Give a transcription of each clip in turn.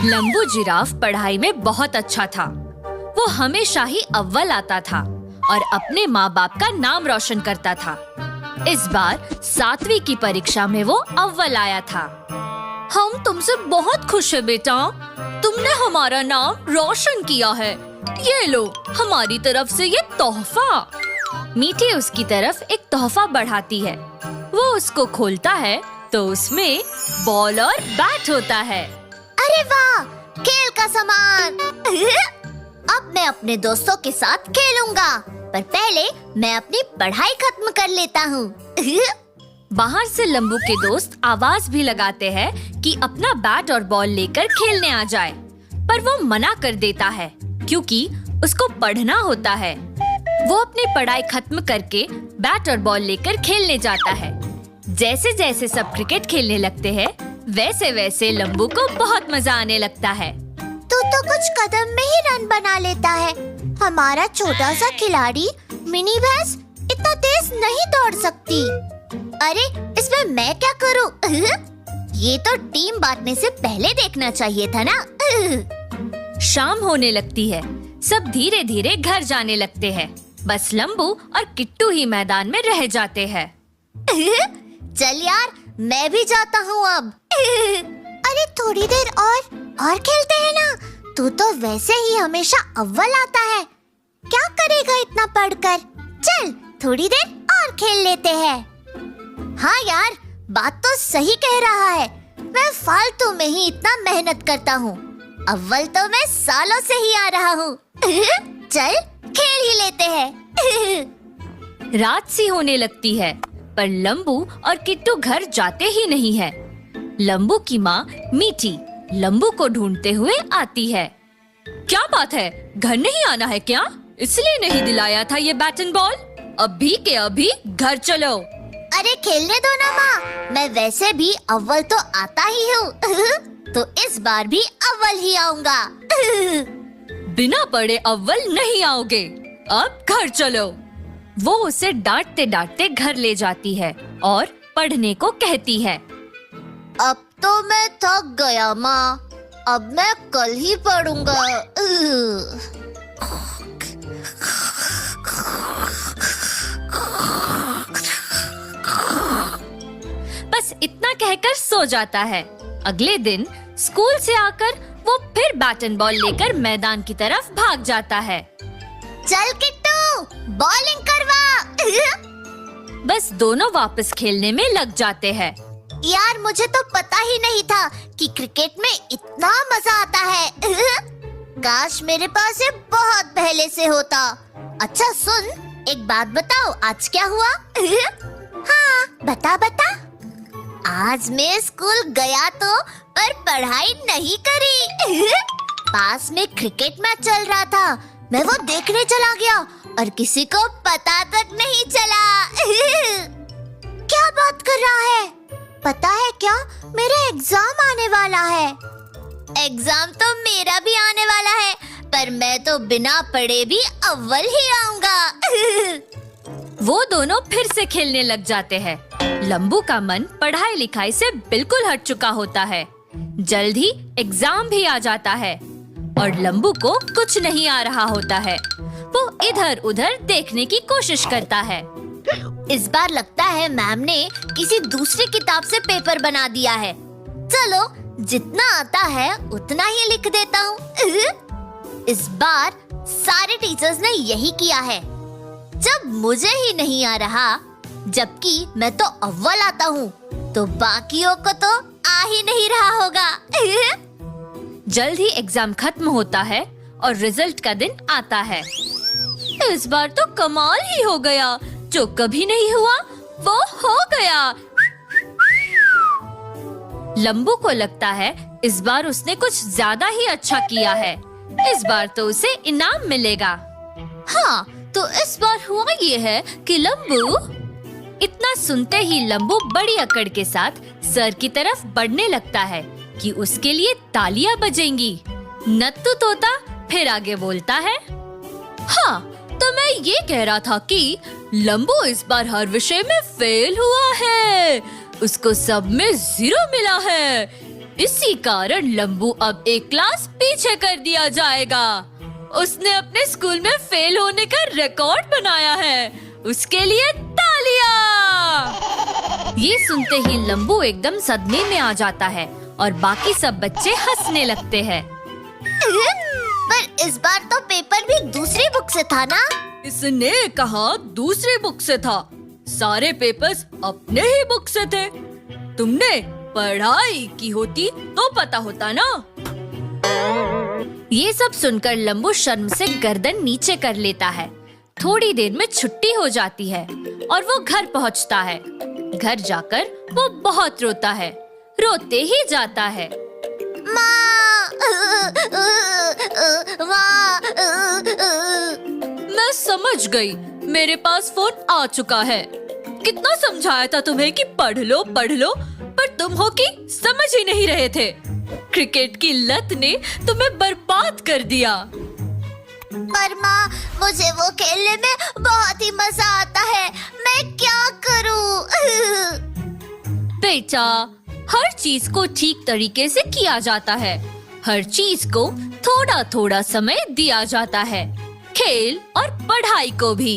लंबू giraffe पढ़ाई में बहुत अच्छा था। वो हमेशा ही अव्वल आता था और अपने माँ बाप का नाम रोशन करता था। इस बार 7वीं की परीक्षा में वो अव्वल आया था। हम तुमसे बहुत खुश हैं बेटा, तुमने हमारा नाम रोशन किया है। ये लो हमारी तरफ से ये तोहफा। मीठी उसकी तरफ एक तोहफा बढ़ाती है। वो उसको खोलता है तो उसमें बॉल और बैट होता है। अरे वाह, खेल का सामान। अब मैं अपने दोस्तों के साथ खेलूंगा, पर पहले मैं अपनी पढ़ाई खत्म कर लेता हूँ। बाहर से लंबू के दोस्त आवाज भी लगाते हैं कि अपना बैट और बॉल लेकर खेलने आ जाए, पर वो मना कर देता है क्योंकि उसको पढ़ना होता है। वो अपनी पढ़ाई खत्म करके बैट और बॉल लेकर खेलने जाता है। जैसे जैसे सब क्रिकेट खेलने लगते हैं, वैसे वैसे लंबू को बहुत मजा आने लगता है। तू तो कुछ कदम में ही रन बना लेता है। हमारा छोटा सा खिलाड़ी मिनी भैंस इतना तेज नहीं दौड़ सकती। अरे इसमें मैं क्या करूं? ये तो टीम बांटने से पहले देखना चाहिए था ना। शाम होने लगती है। सब धीरे धीरे घर जाने लगते हैं। बस लंबू और किट्टू ही मैदान में रह जाते हैं। चल यार, मैं भी जाता हूँ अब। अरे थोड़ी देर और खेलते हैं ना। तू तो वैसे ही हमेशा अव्वल आता है। क्या करेगा इतना पढ़कर? चल थोड़ी देर और खेल लेते हैं। हाँ यार, बात तो सही कह रहा है। मैं फालतू में ही इतना मेहनत करता हूँ। अव्वल तो मैं सालों से ही आ रहा हूँ। चल खेल ही लेते हैं। रात सी होने लगती है, पर लंबू और किट्टू घर जाते ही नहीं है। लंबू की माँ मीठी लंबू को ढूंढते हुए आती है। क्या बात है, घर नहीं आना है क्या? इसलिए नहीं दिलाया था ये बैट एंड बॉल। अभी के अभी घर चलो। अरे खेलने दो ना माँ, मैं वैसे भी अव्वल तो आता ही हूँ। तो इस बार भी अव्वल ही आऊंगा। बिना पढ़े अव्वल नहीं आओगे, अब घर चलो। वो उसे डांटते डांटते घर ले जाती है और पढ़ने को कहती है। अब तो मैं थक गया माँ, अब मैं कल ही पढ़ूंगा। बस इतना कहकर सो जाता है। अगले दिन स्कूल से आकर वो फिर बैट एंड बॉल लेकर मैदान की तरफ भाग जाता है। चल किट्टू, बॉलिंग करवा। बस दोनों वापस खेलने में लग जाते हैं। यार मुझे तो पता ही नहीं था कि क्रिकेट में इतना मजा आता है। काश मेरे पास ये बहुत पहले से होता। अच्छा सुन, एक बात बताओ, आज क्या हुआ? हाँ बता बता। आज मैं स्कूल गया तो पर पढ़ाई नहीं करी। पास में क्रिकेट मैच चल रहा था, मैं वो देखने चला गया और किसी को पता तक नहीं चला। क्या बात कर रहा है? पता है क्या, मेरा एग्जाम आने वाला है। एग्जाम तो मेरा भी आने वाला है, पर मैं तो बिना पढ़े भी अव्वल ही आऊंगा। वो दोनों फिर से खेलने लग जाते हैं। लंबू का मन पढ़ाई लिखाई से बिल्कुल हट चुका होता है। जल्द ही एग्जाम भी आ जाता है और लंबू को कुछ नहीं आ रहा होता है। वो इधर उधर देखने की कोशिश करता है। इस बार लगता है मैम ने किसी दूसरी किताब से पेपर बना दिया है। चलो जितना आता है उतना ही लिख देता हूँ। इस बार सारे टीचर्स ने यही किया है। जब मुझे ही नहीं आ रहा, जबकि मैं तो अव्वल आता हूँ, तो बाकियों को तो आ ही नहीं रहा होगा। जल्द ही एग्जाम खत्म होता है और रिजल्ट का दिन आता है। इस बार तो कमाल ही हो गया, जो कभी नहीं हुआ वो हो गया। लंबू को लगता है इस बार उसने कुछ ज्यादा ही अच्छा किया है। इस बार तो उसे इनाम मिलेगा। हाँ, तो इस बार हुआ ये है कि लंबू। इतना सुनते ही लंबू बड़ी अकड़ के साथ सर की तरफ बढ़ने लगता है कि उसके लिए तालियां बजेंगी। नत्थु तोता फिर आगे बोलता है। हाँ, तो मैं ये कह रहा था कि लंबू इस बार हर विषय में फेल हुआ है। उसको सब में 0 मिला है। इसी कारण लंबू अब एक क्लास पीछे कर दिया जाएगा। उसने अपने स्कूल में फेल होने का रिकॉर्ड बनाया है। उसके लिए तालियां! ये सुनते ही लंबू एकदम सदमे में आ जाता है और बाकी सब बच्चे हंसने लगते हैं। पर इस बार तो पेपर भी दूसरी बुक से था ना? इसने कहा दूसरी बुक से था। सारे पेपर्स अपने ही बुक से थे। तुमने पढ़ाई की होती तो पता होता ना। ये सब सुनकर लंबू शर्म से गर्दन नीचे कर लेता है। थोड़ी देर में छुट्टी हो जाती है और वो घर पहुंचता है। घर जाकर वो बहुत रोता है, रोते ही जाता है। माँ, माँ, मैं समझ गई, मेरे पास फोन आ चुका है। कितना समझाया था तुम्हें कि पढ़ लो, पर तुम हो कि समझ ही नहीं रहे थे। क्रिकेट की लत ने तुम्हें बर्बाद कर दिया। पर माँ, मुझे वो खेलने में बहुत ही मजा आता है। मैं क्या करूँ? बेटा, हर चीज को ठीक तरीके से किया जाता है। हर चीज को थोड़ा थोड़ा समय दिया जाता है, खेल और पढ़ाई को भी।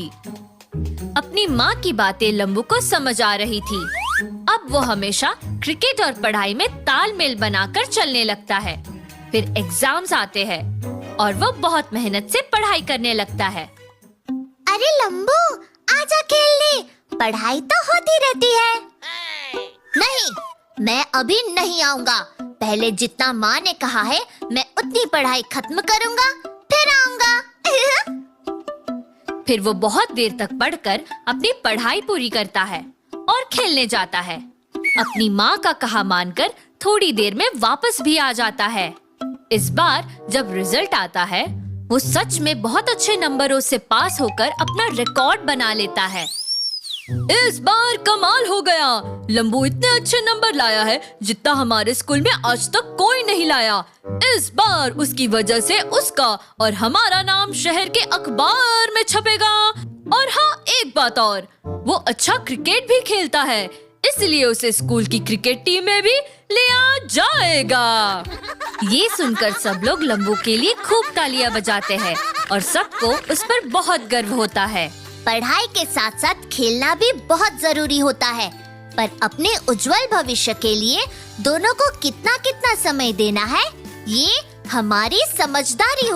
अपनी माँ की बातें लंबू को समझ आ रही थी। अब वो हमेशा क्रिकेट और पढ़ाई में तालमेल बनाकर चलने लगता है। फिर एग्जाम्स आते हैं और वो बहुत मेहनत से पढ़ाई करने लगता है। अरे लंबू, आजा खेलने। पढ़ाई तो होती रहती है। नहीं, मैं अभी नहीं आऊंगा। पहले जितना माँ ने कहा है, मैं उतनी पढ़ाई खत्म करूंगा, फिर आऊंगा। फिर वो बहुत देर तक पढ़कर अपनी पढ़ाई पूरी करता है और खेलने जाता है। अपनी माँ का कहा मानकर थोड़ी देर में वापस भी आ जाता है। इस बार जब रिजल्ट आता है, वो सच में बहुत अच्छे नंबरों से पास होकर अपना रिकॉर्ड बना लेता है। इस बार कमाल हो गया। लंबू इतने अच्छे नंबर लाया है जितना हमारे स्कूल में आज तक कोई नहीं लाया। इस बार उसकी वजह से उसका और हमारा नाम शहर के अखबार में छपेगा। और हाँ, एक बात और, वो अच्छा क्रिकेट भी खेलता है, इसलिए उसे स्कूल की क्रिकेट टीम में भी लिया जाएगा। ये सुनकर सब लोग लंबू के लिए खूब तालियां बजाते हैं और सबको उस पर बहुत गर्व होता है। पढ़ाई के साथ साथ खेलना भी बहुत जरूरी होता है, पर अपने उज्जवल भविष्य के लिए दोनों को कितना कितना समय देना है, ये हमारी समझदारी